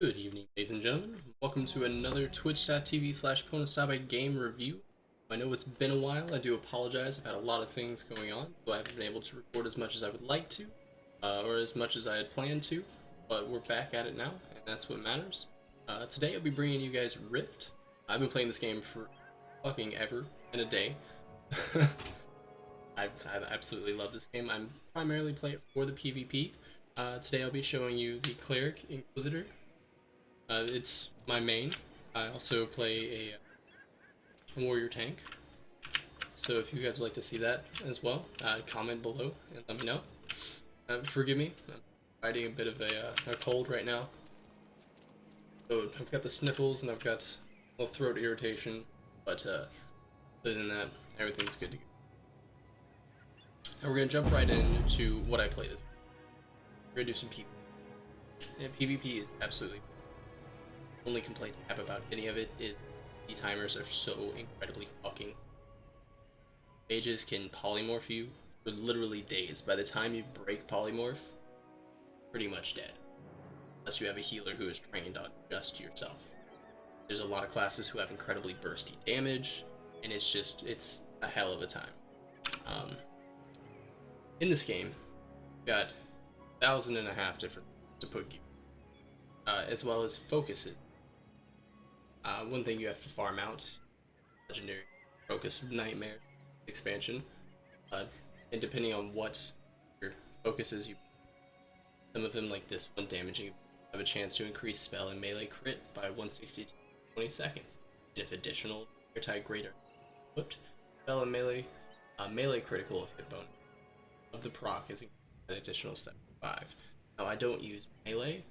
Good evening, ladies and gentlemen. Welcome to another twitch.tv/Konostabe game review. I know it's been a while. I do apologize. I've had a lot of things going on, so I haven't been able to record as much as I would like to, or as much as I had planned to, but we're back at it now, and that's what matters. Today I'll be bringing you guys Rift. I've been playing this game for fucking ever and a day. I absolutely love this game. I'm primarily playing it for the PvP. Today I'll be showing you the Cleric Inquisitor. It's my main. I also play a warrior tank. So if you guys would like to see that as well, comment below and let me know. Forgive me, I'm fighting a bit of a cold right now. So I've got the sniffles and I've got a little throat irritation, but other than that, everything's good to go. And we're going to jump right into what I play this. We're going to do some PvP. And PvP is absolutely only complaint I have about any of it is the timers are so incredibly fucking. Mages can polymorph you for literally days. By the time you break polymorph, pretty much dead. Unless you have a healer who is trained on just yourself. There's a lot of classes who have incredibly bursty damage, and it's a hell of a time. In this game, you've got 1,500 different to put gear, as well as focuses. One thing you have to farm out, legendary focus nightmare expansion, and depending on what your focuses, some of them like this one damaging have a chance to increase spell and melee crit by 160 to 20 seconds. And if additional airtight greater equipped, spell and melee critical hit bonus of the proc is an additional 75. Now I don't use melee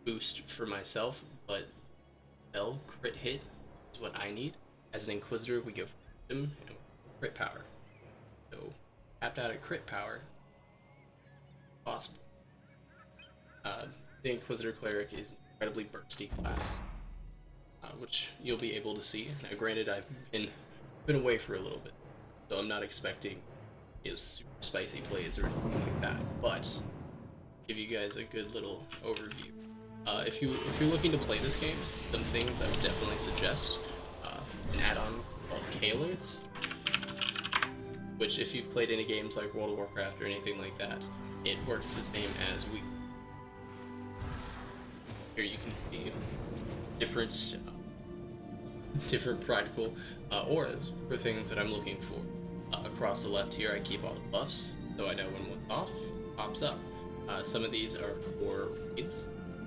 boost for myself, but spell crit hit is what I need. As an Inquisitor, we go for wisdom and crit power. So tapped out at crit power, possible. The Inquisitor Cleric is an incredibly bursty class, which you'll be able to see. Now, granted, I've been away for a little bit, so I'm not expecting super spicy plays or anything like that. But give you guys a good little overview. If you're looking to play this game, some things I would definitely suggest an add-on called Caelords, which if you've played any games like World of Warcraft or anything like that, it works the same as we. Here you can see different practical auras for things that I'm looking for. Across the left here, I keep all the buffs, so I know when one's pops up. Some of these are for raids.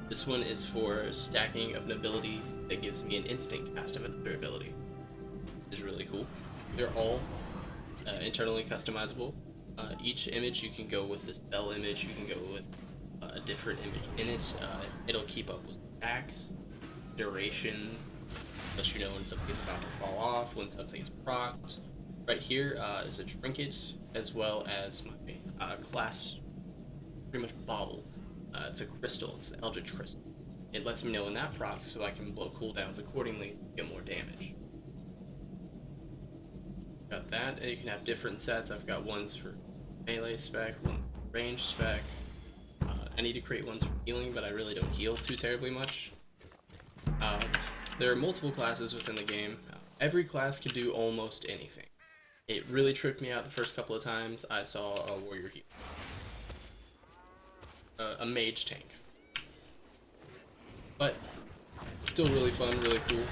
This one is for stacking of an ability that gives me an instant cast of another ability. It's really cool. They're all internally customizable. Each image you can go with the spell image, you can go with a different image in it. It'll keep up with stacks, durations, let you know when something's about to fall off, when something's procced. Right here is a trinket, as well as my class, pretty much bauble. It's a crystal, it's an Eldritch Crystal. It lets me know when that procs so I can blow cooldowns accordingly to get more damage. Got that, and you can have different sets. I've got ones for melee spec, one for range spec. I need to create ones for healing, but I really don't heal too terribly much. There are multiple classes within the game. Every class can do almost anything. It really tripped me out the first couple of times I saw a warrior heal. A mage tank. But still really fun, really cool.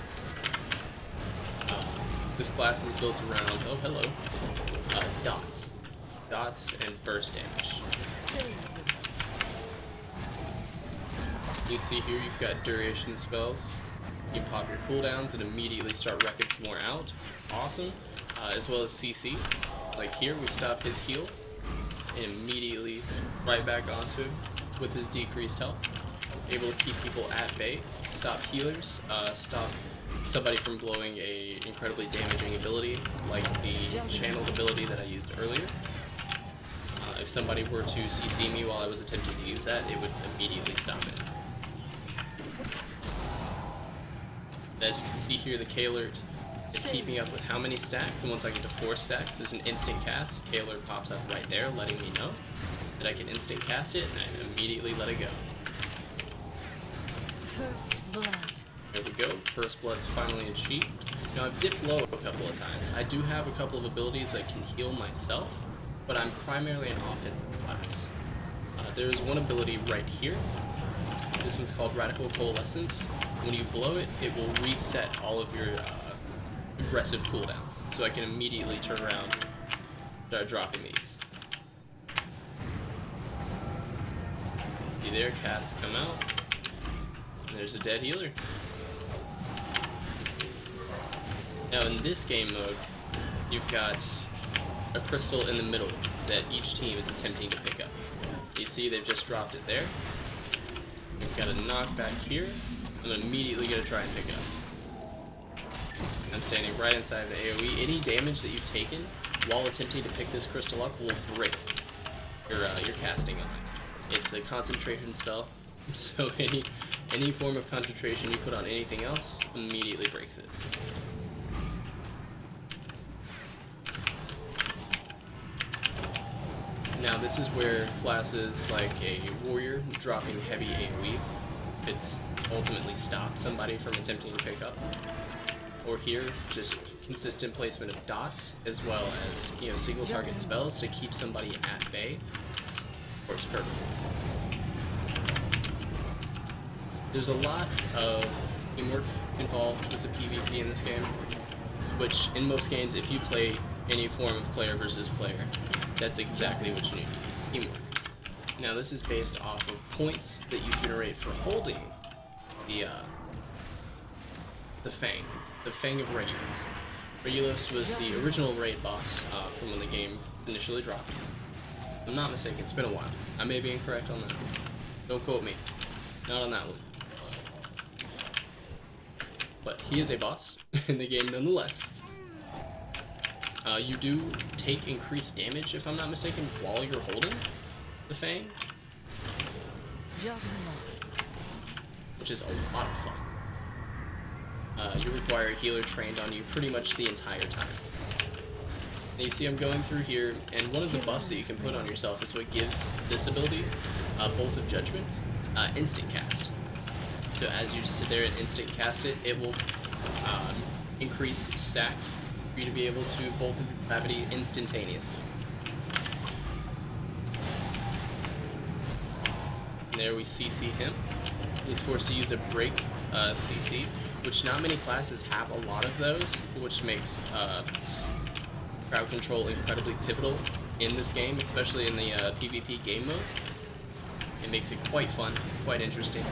This class is built around, oh hello, dots and burst damage. You see here you've got duration spells. You pop your cooldowns and immediately start wrecking some more out. Awesome. As well as CC. Like here we stop his heal and immediately right back onto him with his decreased health. Able to keep people at bay, stop healers, stop somebody from blowing a incredibly damaging ability like the channeled ability that I used earlier. If somebody were to CC me while I was attempting to use that, it would immediately stop it. As you can see here, the Caelord is keeping up with how many stacks, and once I get to 4 stacks, there's an instant cast. Caelord pops up right there, letting me know that I can instant cast it, and I immediately let it go. First blood. There we go. First blood's finally achieved. Now I've dipped low a couple of times. I do have a couple of abilities that can heal myself, but I'm primarily an offensive class. There's one ability right here. This one's called Radical Coalescence. When you blow it, it will reset all of your aggressive cooldowns. So I can immediately turn around and start dropping these. See there, casts come out. And there's a dead healer. Now in this game mode, you've got a crystal in the middle that each team is attempting to pick up. You see they've just dropped it there. We've got a knockback here. I'm immediately going to try and pick it up. I'm standing right inside of the AoE. Any damage that you've taken while attempting to pick this crystal up will break your casting on it. It's a concentration spell, so any form of concentration you put on anything else immediately breaks it. Now this is where classes like a warrior dropping heavy AoE could ultimately stop somebody from attempting to pick up. Or here, just consistent placement of dots, as well as, single target spells to keep somebody at bay. Works perfectly. There's a lot of teamwork involved with the PvP in this game, which in most games, if you play any form of player versus player, that's exactly what you need, teamwork. Now this is based off of points that you generate for holding the Fang. It's the Fang of Regulus. Regulus was the original raid boss from when the game initially dropped. If I'm not mistaken, it's been a while. I may be incorrect on that. Don't quote me. Not on that one. But he is a boss in the game nonetheless. You do take increased damage, if I'm not mistaken, while you're holding the Fang. Which is a lot of fun. You require a healer trained on you pretty much the entire time. And you see I'm going through here, and one of the buffs that you can put on yourself is what gives this ability, Bolt of Judgment, instant cast. So as you sit there and instant cast it, it will increase stacks for you to be able to Bolt of Gravity instantaneously. And there we CC him. He's forced to use a break CC, which not many classes have a lot of those, which makes crowd control incredibly pivotal in this game, especially in the PvP game mode. It makes it quite fun, quite interesting.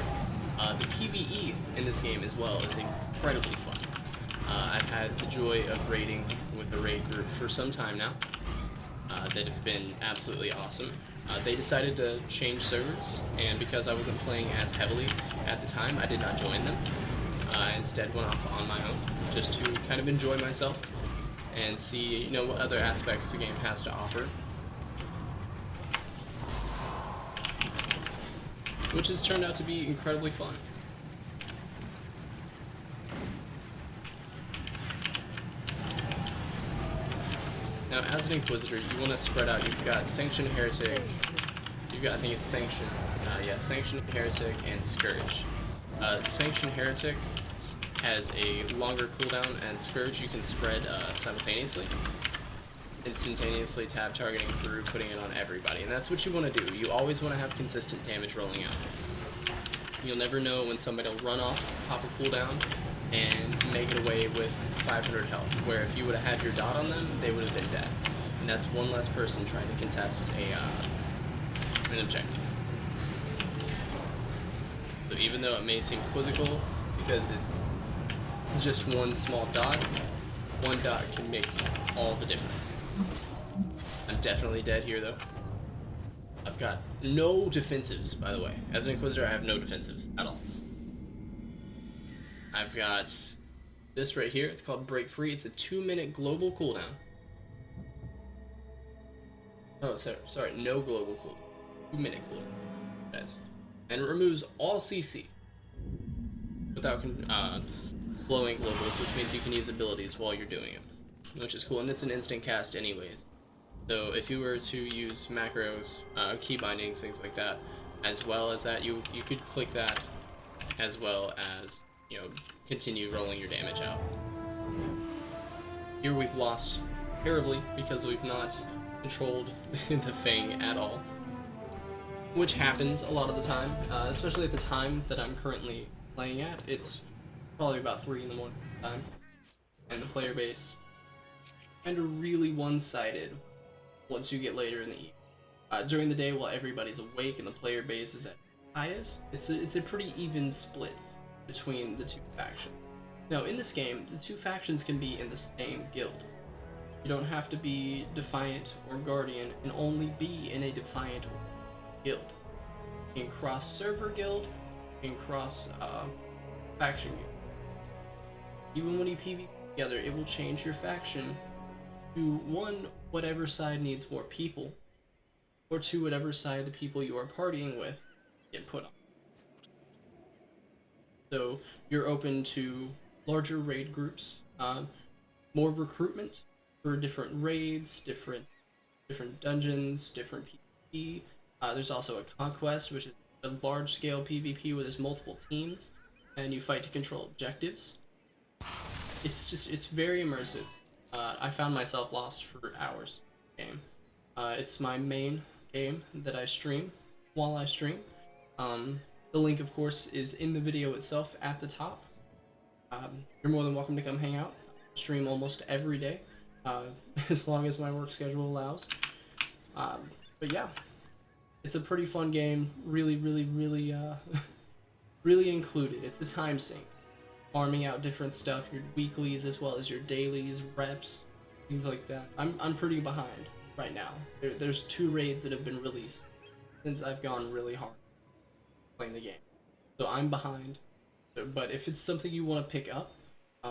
The PvE in this game as well is incredibly fun. I've had the joy of raiding with the raid group for some time now that have been absolutely awesome. They decided to change servers, and because I wasn't playing as heavily at the time, I did not join them. I instead went off on my own, just to kind of enjoy myself and see, what other aspects the game has to offer. Which has turned out to be incredibly fun. Now, as an Inquisitor, you want to spread out. You've got Sanctioned Heretic, you've got, I think it's Sanctioned Heretic and Scourge. Sanctioned Heretic has a longer cooldown, and Scourge you can spread simultaneously. Instantaneously tab targeting through, putting it on everybody, and that's what you want to do. You always want to have consistent damage rolling out. You'll never know when somebody will run off, pop a cooldown, and make it away with 500 health, where if you would have had your dot on them, they would have been dead. And that's one less person trying to contest an objective. So even though it may seem quizzical, because it's just one small dot, one dot can make all the difference. I'm definitely dead here though. I've got no defensives, by the way. As an Inquisitor, I have no defensives at all. I've got this right here. It's called Break Free. It's a 2-minute global cooldown. Oh, sorry, no global cooldown. 2-minute cooldown, guys. And it removes all CC without blowing globals, which means you can use abilities while you're doing it, which is cool. And it's an instant cast anyways. So if you were to use macros, key bindings, things like that, as well as that, you could click that as well as, you know, continue rolling your damage out. Here we've lost terribly because we've not controlled the Fang at all, which happens a lot of the time, especially at the time that I'm currently playing at. It's probably about 3 in the morning time, and the player base kind of really one-sided once you get later in the evening. During the day, while everybody's awake and the player base is at highest, it's a pretty even split between the two factions. Now, in this game, the two factions can be in the same guild. You don't have to be Defiant or Guardian and only be in a Defiant guild. You can cross server guild, you can cross faction guild. Even when you PvP together, it will change your faction to one, whatever side needs more people, or to whatever side the people you are partying with get put on. So you're open to larger raid groups, more recruitment for different raids, different dungeons, different PvP. There's also a conquest, which is a large-scale PvP where there's multiple teams, and you fight to control objectives. It's very immersive. I found myself lost for hours in the game. It's my main game that I stream while I stream. The link, of course, is in the video itself at the top. You're more than welcome to come hang out. I stream almost every day, as long as my work schedule allows. But yeah, it's a pretty fun game. Really, really included. It's a time sink. Farming out different stuff, your weeklies as well as your dailies, reps, things like that. I'm pretty behind right now. There's 2 raids that have been released since I've gone really hard playing the game. So I'm behind. But if it's something you want to pick up,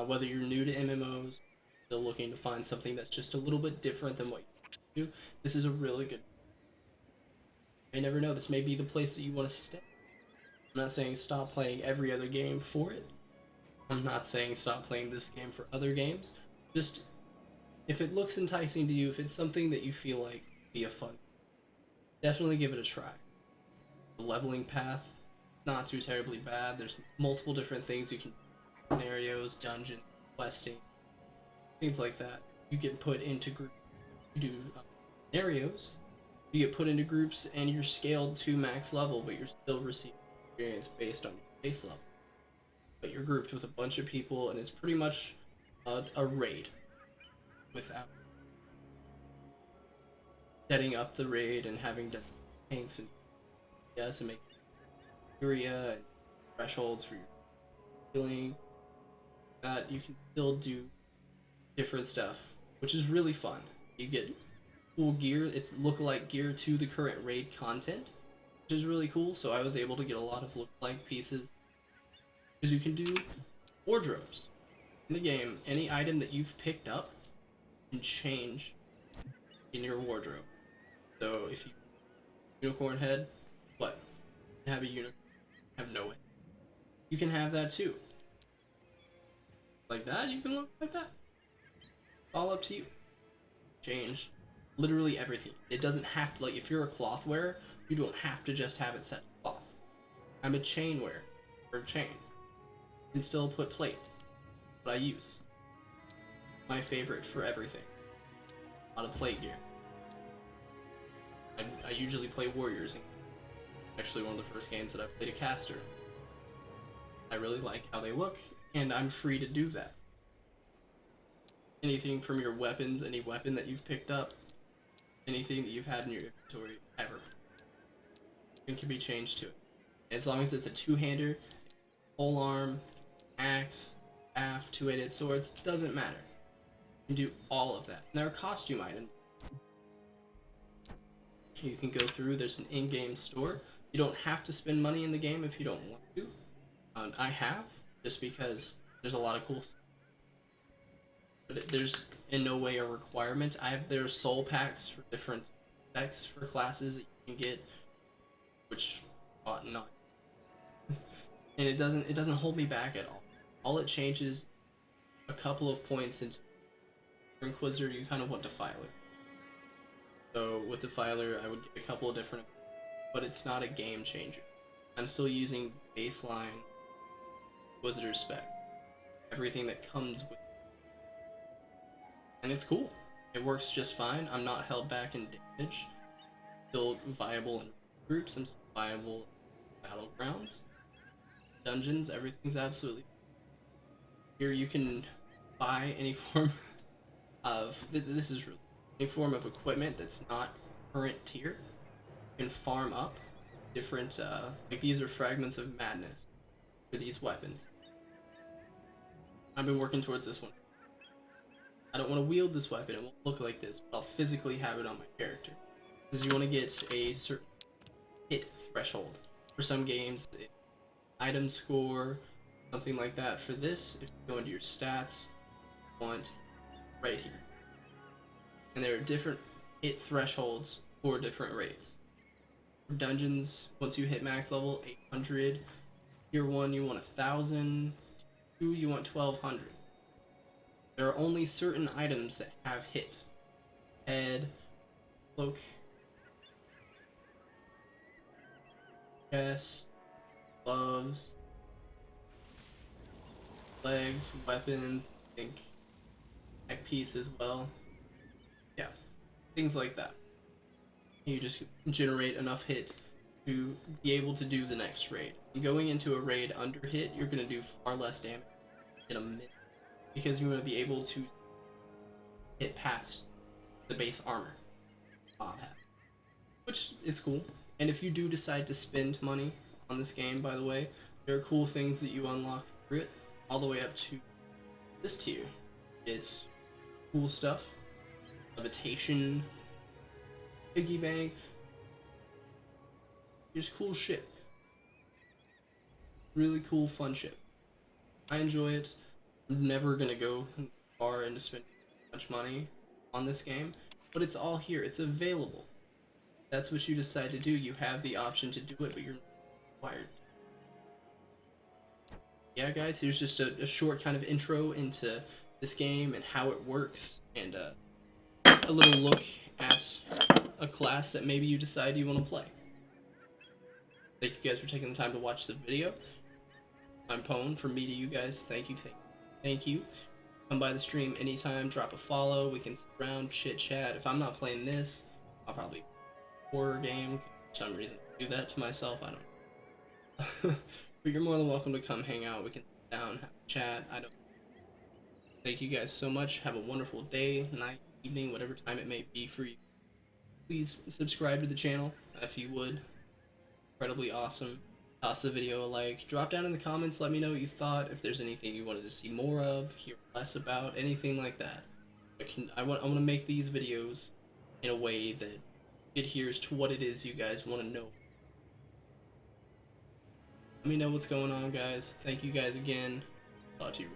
whether you're new to MMOs, still looking to find something that's just a little bit different than what you do, this is a really good. You never know, this may be the place that you want to stay. I'm not saying stop playing every other game for it. I'm not saying stop playing this game for other games. Just, if it looks enticing to you, if it's something that you feel like would be a fun, definitely give it a try. The leveling path, not too terribly bad. There's multiple different things you can do, scenarios, dungeons, questing, things like that. You get put into groups. You do scenarios. You get put into groups and you're scaled to max level, but you're still receiving experience based on your base level. But you're grouped with a bunch of people, and it's pretty much a raid without setting up the raid and having tanks and yes, and make area and thresholds for your healing. That you can still do different stuff, which is really fun. You get cool gear. It's lookalike gear to the current raid content, which is really cool. So I was able to get a lot of lookalike pieces. Because you can do wardrobes in the game. Any item that you've picked up can change in your wardrobe. So if you unicorn head, what? You have a unicorn, have no head. You can have that too. Like that, you can look like that. All up to you. Change literally everything. It doesn't have to, like, if you're a cloth wearer, you don't have to just have it set to cloth. I'm a chain wearer, or a chain. And still put plate, what I use. My favorite for everything. A lot of plate gear. I usually play warriors. Actually, one of the first games that I played a caster. I really like how they look, and I'm free to do that. Anything from your weapons, any weapon that you've picked up, anything that you've had in your inventory, ever, it can be changed to it. As long as it's a two-hander, pole arm, axe, staff, two-handed swords, doesn't matter. You can do all of that. And there are costume items. You can go through, there's an in-game store. You don't have to spend money in the game if you don't want to. I have, just because there's a lot of cool stuff. But there's in no way a requirement. There's soul packs for different specs for classes that you can get, which ought not. And it doesn't hold me back at all. All it changes a couple of points into Inquisitor. You kind of want Defiler. So with Defiler, I would get a couple of different, but it's not a game changer. I'm still using baseline Inquisitor spec, everything that comes with it. And it's cool. It works just fine. I'm not held back in damage. Still viable in groups. I'm still viable in battlegrounds. Dungeons, everything's absolutely. Here you can buy any form of. This is really. Any form of equipment that's not current tier. You can farm up different. Like these are fragments of madness for these weapons. I've been working towards this one. I don't want to wield this weapon, it won't look like this, but I'll physically have it on my character. Because you want to get a certain hit threshold. For some games, item score, something like that. For this, if you go into your stats, you want right here. And there are different hit thresholds for different rates. For dungeons, once you hit max level, 800. Tier 1, you want 1,000. 2, you want 1,200. There are only certain items that have hit. Head, cloak, chest, gloves, legs, weapons, I think neck piece as well. Yeah, things like that. You just generate enough hit to be able to do the next raid. And going into a raid under hit, you're going to do far less damage in a minute. Because you want to be able to hit past the base armor mob has, which is cool. And if you do decide to spend money on this game, by the way, there are cool things that you unlock through it, all the way up to this tier. It's cool stuff, levitation, piggy bank, just cool shit. Really cool, fun shit. I enjoy it. I'm never gonna go far into spending much money on this game, but it's all here. It's available. That's what you decide to do. You have the option to do it, but you're not required. Yeah, guys, here's just a short kind of intro into this game and how it works, and a little look at a class that maybe you decide you want to play. Thank you guys for taking the time to watch the video. I'm Pone. From me to you guys, thank you, thank you. Come by the stream anytime, drop a follow, we can sit around, chit chat. If I'm not playing this, I'll probably play a horror game. For some reason, I do that to myself, I don't know. But you're more than welcome to come hang out, we can sit down, have a chat, I don't. Thank you guys so much, have a wonderful day, night, evening, whatever time it may be for you. Please subscribe to the channel, if you would. Incredibly awesome. Toss the video a like. Drop down in the comments, let me know what you thought, if there's anything you wanted to see more of, hear less about, anything like that. I want to make these videos in a way that adheres to what it is you guys want to know. Let me know what's going on, guys. Thank you guys again. Talk to you.